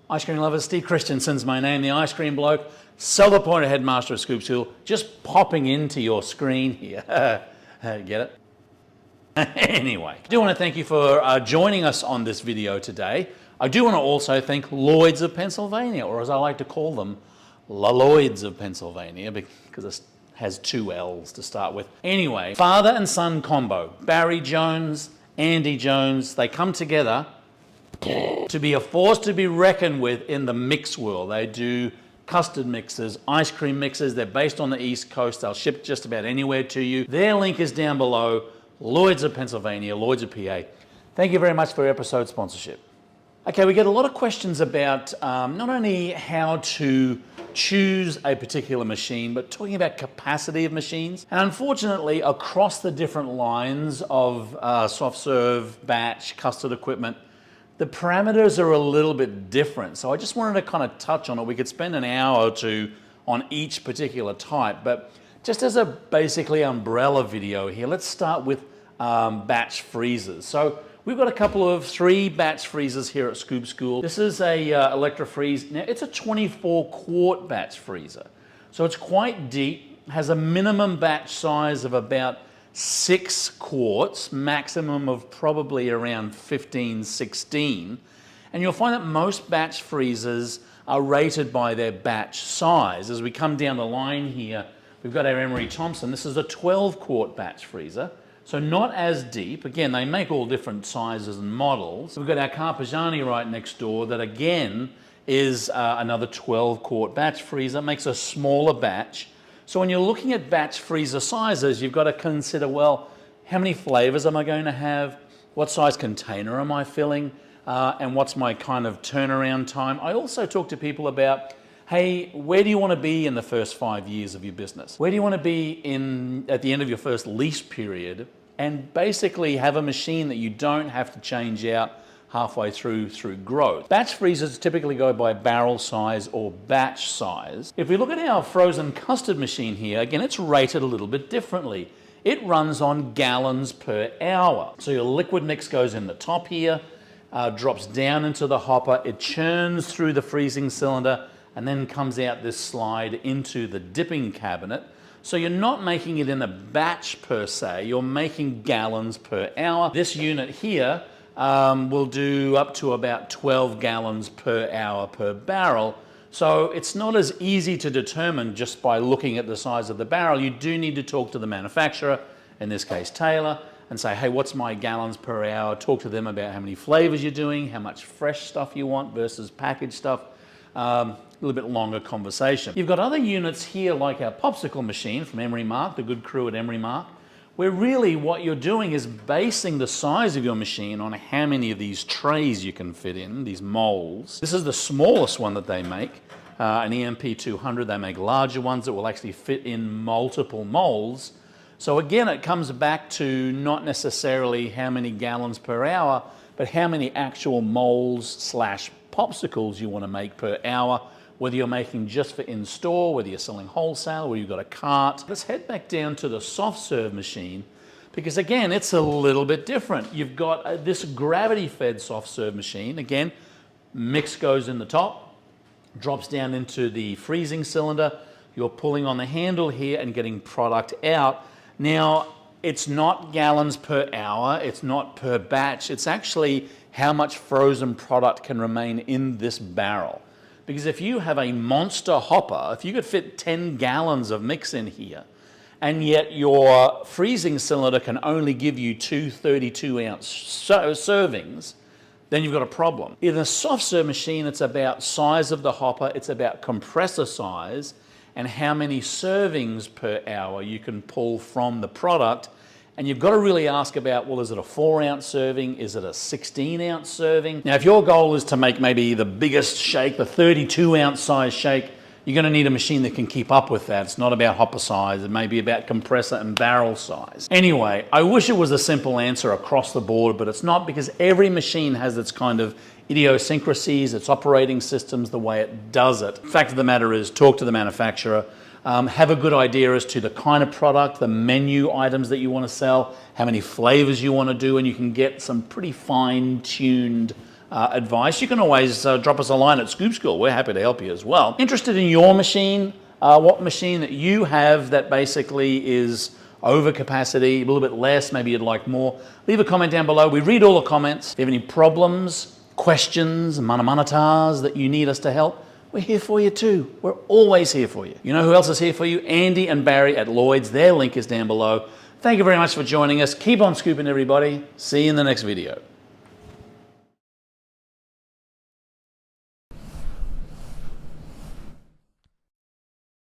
Ice cream lovers, Steve Christensen's my name, the ice cream bloke, self-appointed headmaster of Scoop School, just popping into your screen here. Get it? Anyway, I do want to thank you for joining us on this video today. I do want to also thank Lloyds of Pennsylvania, or as I like to call them, Lloyds of Pennsylvania, because it has two L's to start with. Anyway, father and son combo, Barry Jones, Andy Jones, they come together to be a force to be reckoned with in the mix world. They do custard mixes, ice cream mixes. They're based on the East Coast. They'll ship just about anywhere to you. Their link is down below. Lloyds of Pennsylvania, Lloyds of PA. Thank you very much for your episode sponsorship. Okay, we get a lot of questions about not only how to choose a particular machine, but talking about capacity of machines. And unfortunately, across the different lines of soft serve, batch, custard equipment, the parameters are a little bit different. So I just wanted to kind of touch on it. We could spend an hour or two on each particular type, but just as a basically umbrella video here, let's start with batch freezers. So we've got three batch freezers here at Scoop School. This is a ElectroFreeze. Now it's a 24 quart batch freezer. So it's quite deep, has a minimum batch size of about 6 quarts, maximum of probably around 15, 16. And you'll find that most batch freezers are rated by their batch size. As we come down the line here, we've got our Emery Thompson. This is a 12 quart batch freezer. So not as deep. Again, they make all different sizes and models. We've got our Carpigiani right next door that again is another 12 quart batch freezer, makes a smaller batch. So when you're looking at batch freezer sizes, you've got to consider, well, how many flavors am I going to have? What size container am I filling? And what's my kind of turnaround time? I also talk to people about, hey, where do you want to be in the first 5 years of your business? Where do you want to be at the end of your first lease period? And basically have a machine that you don't have to change out halfway through growth. Batch freezers typically go by barrel size or batch size. If we look at our frozen custard machine here, again, it's rated a little bit differently. It runs on gallons per hour. So your liquid mix goes in the top here, drops down into the hopper, it churns through the freezing cylinder, and then comes out this slide into the dipping cabinet. So you're not making it in a batch per se, you're making gallons per hour. This unit here will do up to about 12 gallons per hour per barrel. So it's not as easy to determine just by looking at the size of the barrel. You do need to talk to the manufacturer, in this case Taylor, and say, hey, what's my gallons per hour? Talk to them about how many flavors you're doing, how much fresh stuff you want versus packaged stuff. A little bit longer conversation. You've got other units here like our Popsicle machine from Emery Mark, the good crew at Emery Mark, where really what you're doing is basing the size of your machine on how many of these trays you can fit in, these molds. This is the smallest one that they make, an EMP 200. They make larger ones that will actually fit in multiple molds. So again, it comes back to not necessarily how many gallons per hour, but how many actual molds / popsicles you want to make per hour, whether you're making just for in-store, whether you're selling wholesale, whether you've got a cart. Let's head back down to the soft serve machine, because again, it's a little bit different. You've got this gravity-fed soft serve machine. Again, mix goes in the top, drops down into the freezing cylinder. You're pulling on the handle here and getting product out. Now, it's not gallons per hour, it's not per batch, it's actually how much frozen product can remain in this barrel. Because if you have a monster hopper, if you could fit 10 gallons of mix in here, and yet your freezing cylinder can only give you 2 32-ounce servings, then you've got a problem. In a soft serve machine, it's about size of the hopper, it's about compressor size, and how many servings per hour you can pull from the product. And you've got to really ask about, well, is it a 4-ounce serving? Is it a 16-ounce serving? Now, if your goal is to make maybe the biggest shake, the 32-ounce size shake, you're going to need a machine that can keep up with that. It's not about hopper size. It may be about compressor and barrel size. Anyway, I wish it was a simple answer across the board, but it's not, because every machine has its kind of idiosyncrasies, its operating systems, the way it does it. The fact of the matter is, talk to the manufacturer. Have a good idea as to the kind of product, the menu items that you want to sell, how many flavors you want to do, and you can get some pretty fine-tuned advice, you can always drop us a line at Scoop School. We're happy to help you as well. Interested in your machine? What machine that you have that basically is over capacity, a little bit less, maybe you'd like more? Leave a comment down below. We read all the comments. If you have any problems, questions, manamanatas that you need us to help, we're here for you too. We're always here for you. You know who else is here for you? Andy and Barry at Lloyd's. Their link is down below. Thank you very much for joining us. Keep on scooping, everybody. See you in the next video.